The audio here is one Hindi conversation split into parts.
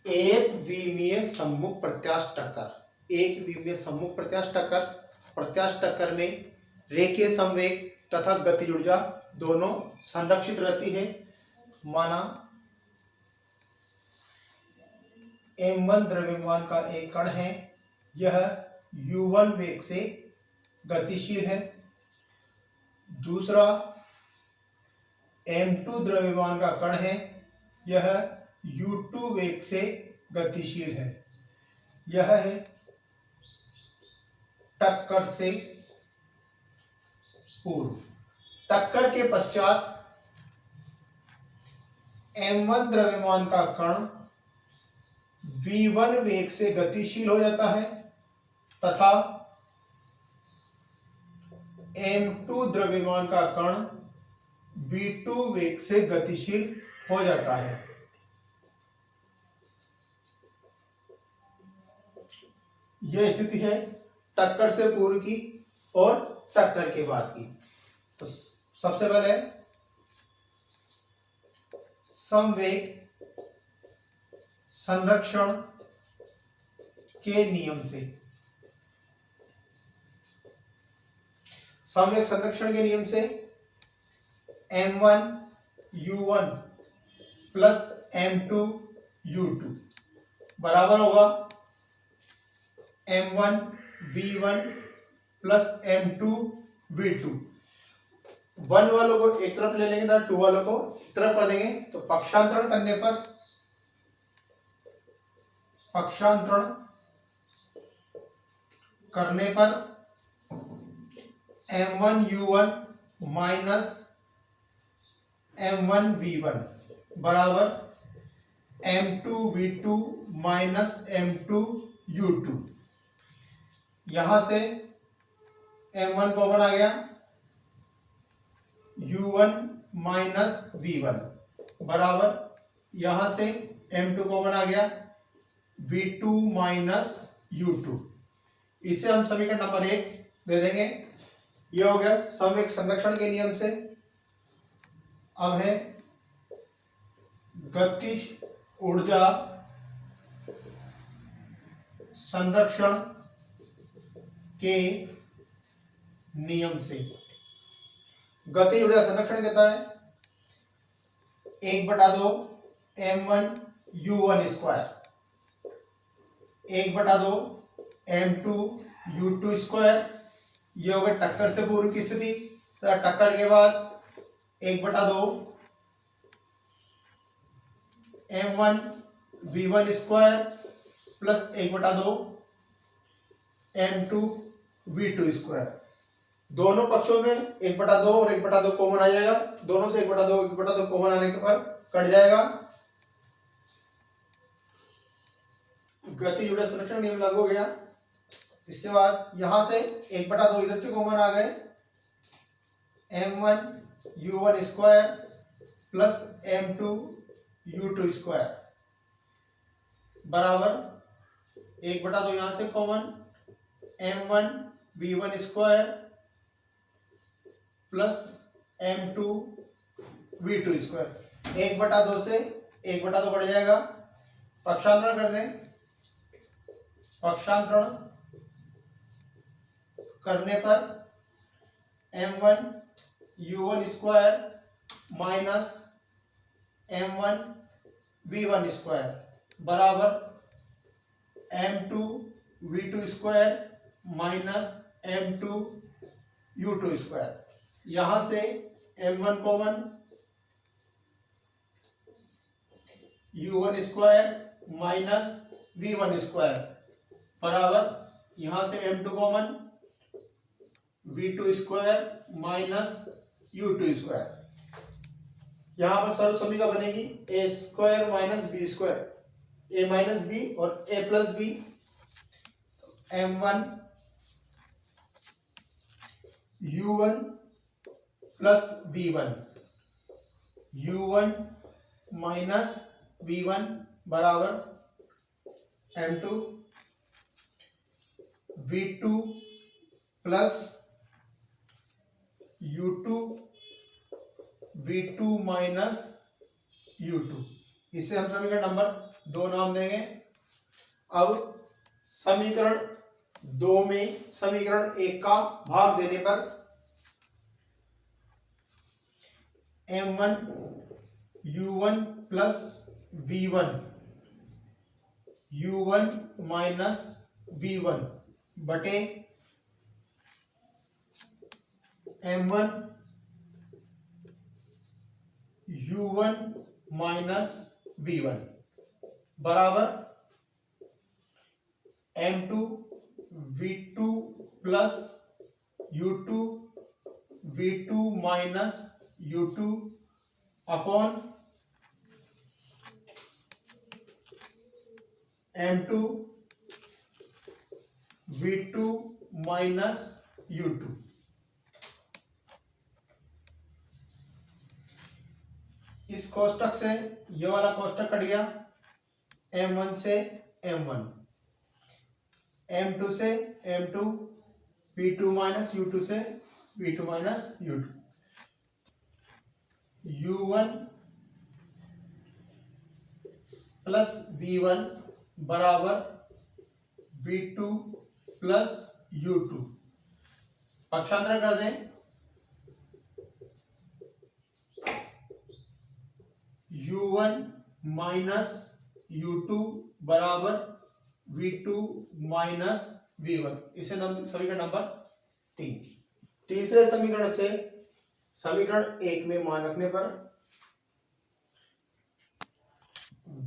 एक विमीय सम्मुख प्रत्यास्थ टक्कर। एक विमीय सम्मुख प्रत्यास्थ टक्कर, प्रत्यास्थ टक्कर में रेखीय संवेग तथा गतिज ऊर्जा दोनों संरक्षित रहती है। माना m1 द्रव्यमान का एक कण है, यह u1 वेग से गतिशील है। दूसरा m2 द्रव्यमान का कण है, यह u2 वेग से गतिशील है। यह है टक्कर से पूर्व। टक्कर के पश्चात m1 द्रव्यमान का कण v1 वेग से गतिशील हो जाता है तथा m2 द्रव्यमान का कण v2 वेग से गतिशील हो जाता है। यह स्थिति है टक्कर से पूर्व की और टक्कर के बाद की। तो सबसे पहले संवेग संरक्षण के नियम से, संवेग संरक्षण के नियम से m1 u1 plus m2 u2 बराबर होगा m1 v1 plus m2 v2। 1 वालों को एक तरफ ले लेंगे तथा 2 वालों को एक तरफ कर देंगे, तो पक्षांतरण करने पर m1 u1 minus m1 v1 बराबर m2 v2 minus m2 u2। यहां से m1 कॉमन आ गया, u1 माइनस v1 बराबर, यहां से m2 कॉमन आ गया, v2 माइनस u2। इसे हम समीकरण नंबर 1 दे देंगे। यह हो गया संवेग संरक्षण के नियम से। अब है गतिज ऊर्जा संरक्षण के नियम से। गतिज ऊर्जा संरक्षण कहता है 1/2 m1 u1 square 1/2 m2 u2 square. ये हो गया टक्कर से पूर्व की स्थिति। तो टक्कर के बाद 1/2 m1 v1 square plus 1/2 m2 v2 square. दोनों पक्षों में 1/2 और 1/2 कॉमन आ जाएगा। दोनों से 1/2 कॉमन आने के पर कट जाएगा। गतिज ऊर्जा संरक्षण नियम लागू हो गया। इसके बाद यहां से 1/2 इधर से कॉमन आ गए, m1 u1 square plus m2 u2 square बराबर 1/2 यहां से common, m1 v1 square plus m2 v2 square. 1/2 से 1/2 बढ़ जाएगा। पक्षांतरण कर दें। पक्षांतरण करने पर m1 u1 square minus m1 v1 square बराबर m2 v2 square minus m2 u2 square. यहां से m1 common, u1 square minus v1 square बराबर, यहां से m2 common, v2 square minus u2 square. यहां पर सर्व समीकरण बनेगी a square minus b square, a minus b और a plus b। m1 u1 plus v1, u1 minus v1 बराबर m2 v2 plus u2 v2 minus u2। इसे हम समीकरण नंबर 2 नाम देंगे। अब समीकरण 2 में समीकरण 1 का भाग देने पर m1 u1 plus v1 u1 minus v1 बटे m1 u1 माइनस v1 बराबर m2 v2 plus u2 v2 minus u2 upon m2 v2 minus u2। इस कोष्टक से ये वाला कोष्टक कट गया, m1 से m1, m2 से m2, v2 माइनस u2 से v2 minus u2, u1 plus v1 बराबर v2 प्लस u2। पक्षांतर कर दें, u1 माइनस u2 बराबर v2 माइनस v1। इसे समीकरण नंबर 3। तीसरे समीकरण से समीकरण 1 में मान रखने पर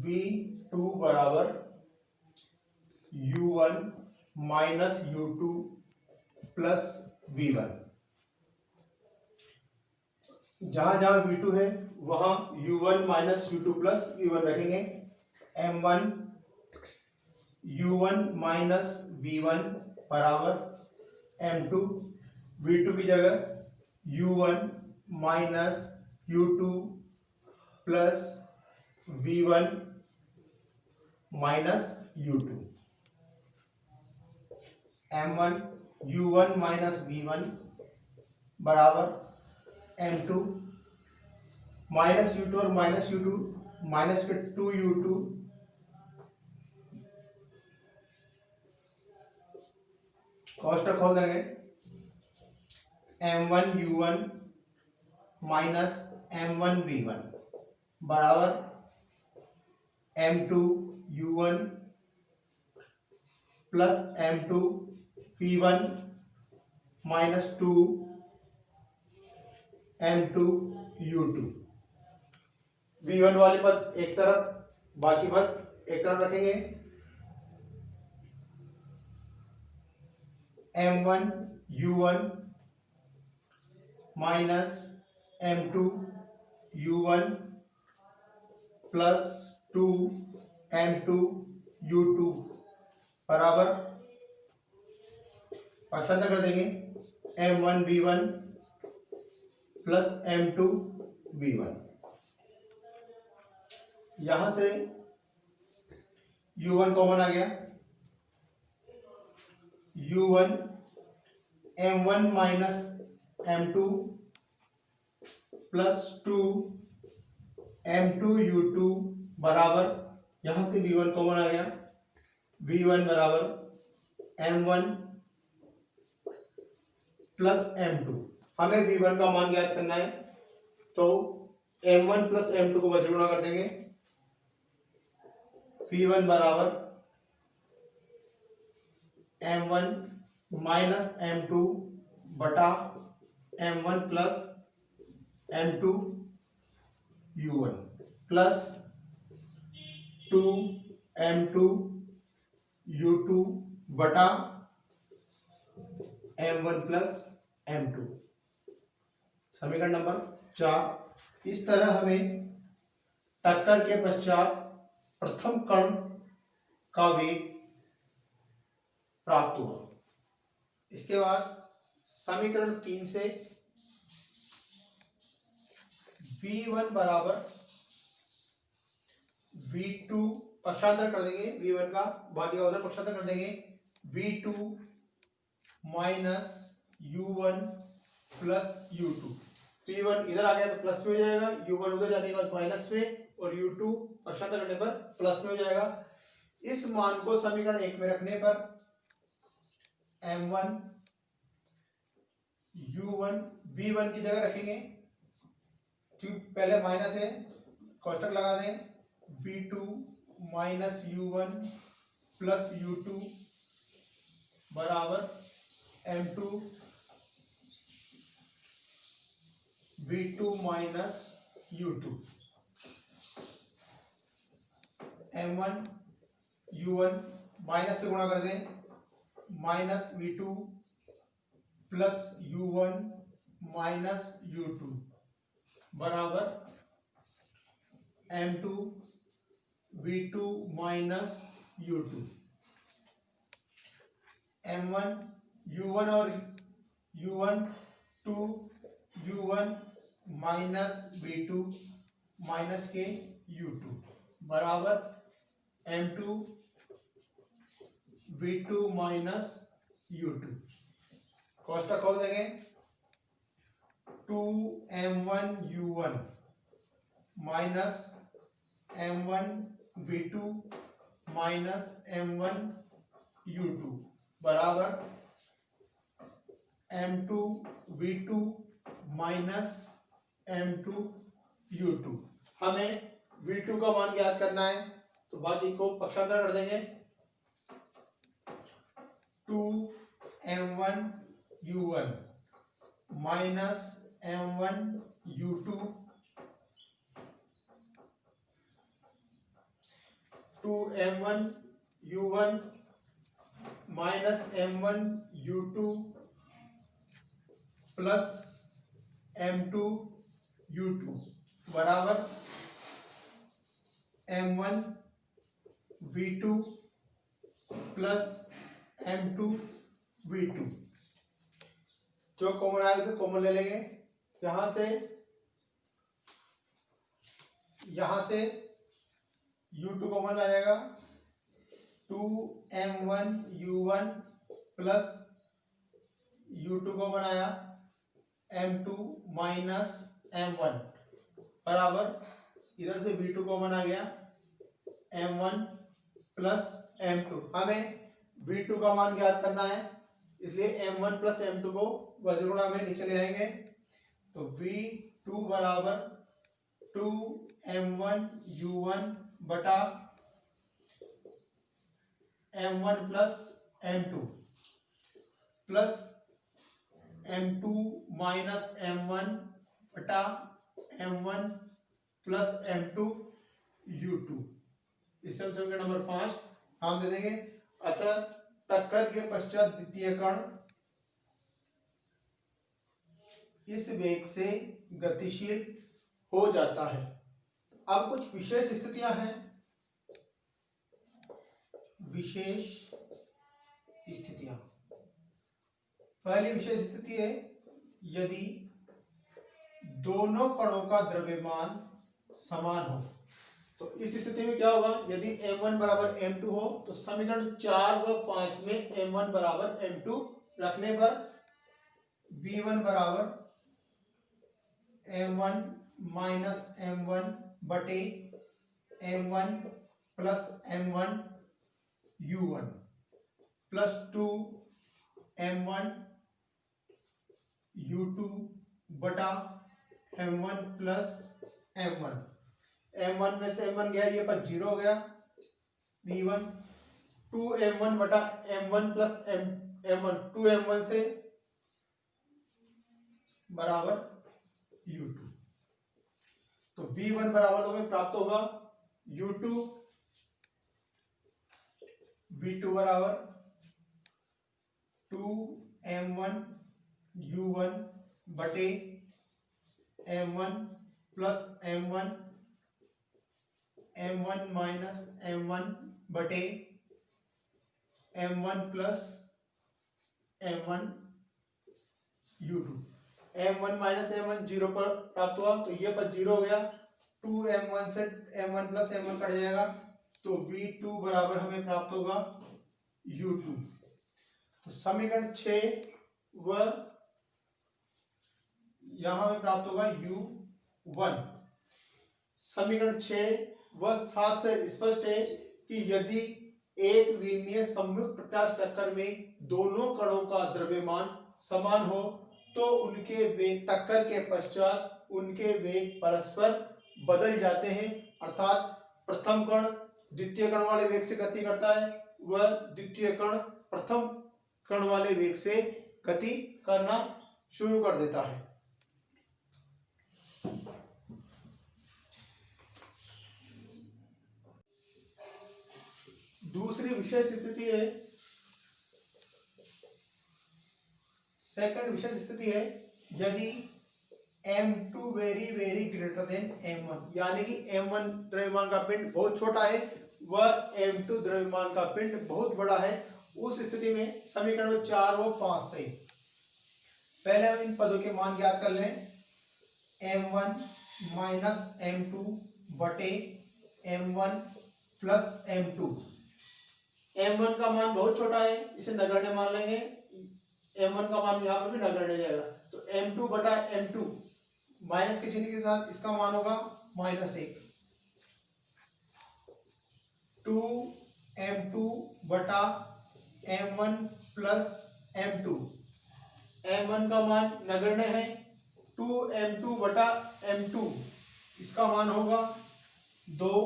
v2 बराबर u1 minus u2 plus v1। जहां जहां v2 है वहां u1 minus u2 plus v1 रखेंगे। m1 u1 माइनस v1 बराबर m2, v2 की जगह u1 minus u2 plus v1 minus u2, m1 u1 minus v1 बराबर m2 माइनस u2 और माइनस u2 माइनस के 2u2 कोष्टक खोल देंगे, m1 u1 minus m1 v1 बराबर m2 u1 plus m2 v1 minus 2 m2 u2। v1 वाले पद एक तरफ, बाकी पद एक तरफ रखेंगे। m1 u1 minus m2 u1 plus 2 m2 u2 बराबर, पक्षांतर कर देंगे, m1 v1 plus m2 v1। यहां से u1 कॉमन आ गया, u1 m1 minus m2 plus 2 m2 u2 बराबर, यहां से v1 कॉमन आ गया, v1 बराबर m1 प्लस m2। हमें v1 का मान ज्ञात करना है, तो m1 प्लस m2 को बचगुणा कर देंगे, v1 बराबर m1 माइनस m2 बटा m1 plus m2 u1 plus 2 m2 u2 बटा m1 प्लस m2। समीकरण नंबर 4। इस तरह हमें टक्कर के पश्चात प्रथम कण का वेग प्राप्त हुआ। इसके बाद समीकरण 3 से v1 बराबर v2, पक्षांतर कर देंगे v1 का, बाकी का उधर पक्षांतर कर देंगे, v2 minus u1 plus u2। v1 इधर आ गया तो प्लस में हो जाएगा, u1 उधर जाने के बाद माइनस में, और u2 पक्षांतर करने पर प्लस में हो जाएगा। इस मान को समीकरण 1 में रखने पर m1 u1 v1 की जगह रखेंगे, क्योंकि पहले माइनस है, कोष्टक लगा दें, v2 minus u1 plus u2 बराबर m2 v2 minus u2। m1 u1 minus से गुणा कर दें, minus v2 plus u1 minus u2 बराबर m2 v2 minus u2। m1 u1 और u1 2 u1 minus v2 minus के u2 बराबर m2 v2 माइनस u2। कोष्टक खोल देंगे, 2m1 u1 minus m1 v2 minus m1 u2 बराबर m2 v2 minus m2 u2। हमें v2 का मान ज्ञात करना है, तो बाकी को पक्षांतर कर देंगे, 2m1 u1 minus m1 u2 2m1 u1 minus m1 u2 plus m2 u2 बराबर m1 v2 plus m2 v2। जो कॉमन आएगा उसे कॉमन ले लेंगे, यहां से u2 कॉमन आ जाएगा, 2m1 u1 plus u2 common आया, m2 माइनस m1 बराबर, इधर से v2 कॉमन आ गया, m1 प्लस m2। हमें v2 का मान ज्ञात करना है, इसलिए m1 प्लस m2 को वज्रगुणा में नीचे ले आएंगे, तो v2 बराबर 2m1 u1 बटा m1 plus m2 plus m2 minus m1 बटा m1 प्लस m2 u2। इससे हम समीकरण नंबर 5 नाम दे देंगे। अतः टक्कर के पश्चात द्वितीय कण इस वेग से गतिशील हो जाता है। अब कुछ विशेष स्थितियां हैं। विशेष स्थितियां, पहली विशेष स्थिति है यदि दोनों कणों का द्रव्यमान समान हो। तो इस स्थिति में क्या होगा, यदि m1 बराबर m2 हो तो समीकरण 4 व 5 में m1 बराबर m2 रखने पर v1 बराबर m1 माइनस m1 बटे m1 plus m1 u1 plus 2 m1 u2 बटा m1 प्लस m1। m1 में से m1 गया, ये पर 0 हो गया, v1 2m1 बटा m1 प्लस m1 2m1 से बराबर u2। तो v1 बराबर तो हमें प्राप्त होगा u2 v2 बराबर 2m1 u1 बटे m1 plus m1 m1 minus m1 बटे m1 plus m1 u2। m1 minus m1 0 पर प्राप्त हुआ, तो ये पर 0 हो गया, 2m1 से m1 प्लस m1 कट जाएगा, तो v2 बराबर हमें प्राप्त होगा u2। तो समीकरण 6 व यहां हमें प्राप्त होगा u1। समीकरण 6 वह साथ से स्पष्ट है कि यदि एक विमीय सम्मुख प्रत्यास्थ टक्कर में दोनों कणों का द्रव्यमान समान हो तो उनके वेग टक्कर के पश्चात उनके वेग परस्पर बदल जाते हैं, अर्थात प्रथम कण द्वितीय कण वाले वेग से गति करता है, वह द्वितीय कण प्रथम कण वाले वेग से गति करना शुरू कर देता है। दूसरी विशेष स्थिति है, सेकंड विशेष स्थिति है यदि m2 very greater than m1, यानी कि m1 द्रव्यमान का पिंड बहुत छोटा है, वह m2 द्रव्यमान का पिंड बहुत बड़ा है। उस स्थिति में समीकरण 4 व 5 से पहले हम इन पदों के मान ज्ञात कर लें। m1 माइनस m2 बटे m1 प्लस m2। m1 का मान बहुत छोटा है, इसे नगण्य मान लेंगे, m1 का मान यहाँ पर भी नगण्य जाएगा, तो m2 बटा m2 माइनस के चिन्ह के साथ इसका मान होगा -1। 2m2 बटा m1 प्लस m2, m1 का मान नगण्य है, 2m2 बटा m2 इसका मान होगा 2,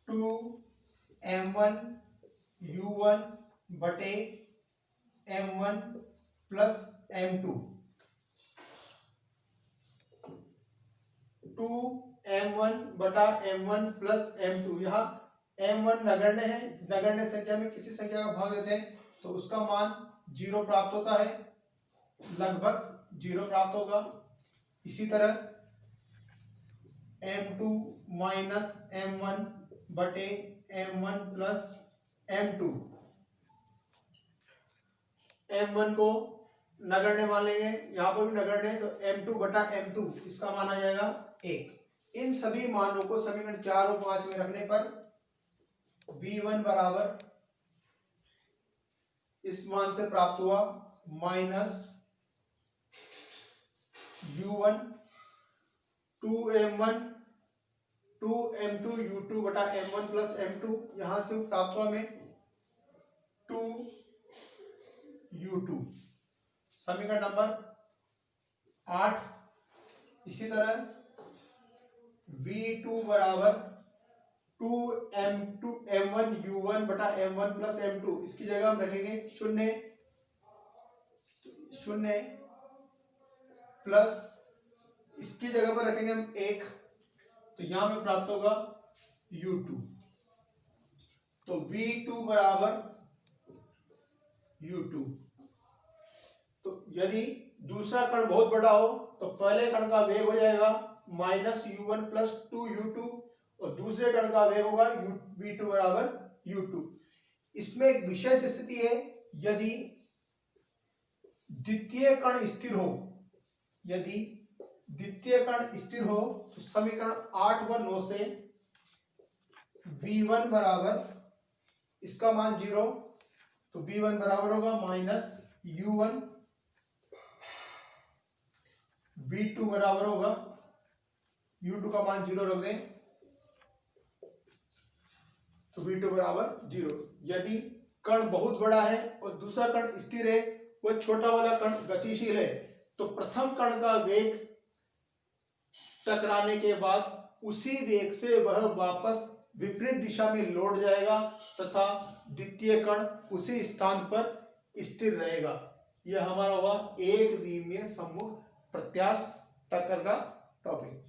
2m1 u1 बटे m1 प्लस m2, 2m1 बटा m1 प्लस m2। यहाँ m1 नगण्य है, नगण्य संख्या में किसी संख्या का भाग देते हैं तो उसका मान 0 प्राप्त होता है, लगभग 0 प्राप्त होगा। इसी तरह m2 माइनस m1 बटे m1 प्लस m2, m1 को नगण्य मान लेंगे, यहाँ पर भी नगण्य है, तो m2 बटा m2 इसका मान आ जाएगा 1। इन सभी मानों को समीकरण 4 और 5 में रखने पर v1 बराबर इस मान से प्राप्त हुआ minus u1 2m1 2m2 u2 बटा m1 प्लस m2, यहां से प्राप्त हुआ हमें 2 u2, समीकरण नंबर 8। इसी तरह v2 बराबर 2m2 m1 u1 बटा m1 प्लस m2, इसकी जगह हम रखेंगे 0 प्लस इसकी जगह पर रखेंगे हम 1, तो यहां में प्राप्त होगा u2। तो v2 बराबर u2। तो यदि दूसरा कण बहुत बड़ा हो तो पहले कण का वेग हो जाएगा माइनस u1 प्लस 2u2 और दूसरे कण का वेग होगा v2 बराबर u2। इसमें एक विशेष स्थिति है, यदि द्वितीय कण स्थिर हो, यदि द्वितीय कण स्थिर हो तो समीकरण 8 व 9 से v1 बराबर इसका मान 0, तो v1 बराबर होगा माइनस u1, v2 बराबर होगा u2 का मान 0 रख दें तो v2 बराबर 0। यदि कण बहुत बड़ा है और दूसरा कण स्थिर है, वह छोटा वाला कण गतिशील है, तो प्रथम कण का वेग टकराने के बाद उसी वेग से वह वापस विपरीत दिशा में लौट जाएगा तथा द्वितीय कण उसी स्थान पर स्थिर रहेगा। यह हमारा हुआ एक विमीय सम्मुख प्रत्यास्थ टक्कर का टॉपिक।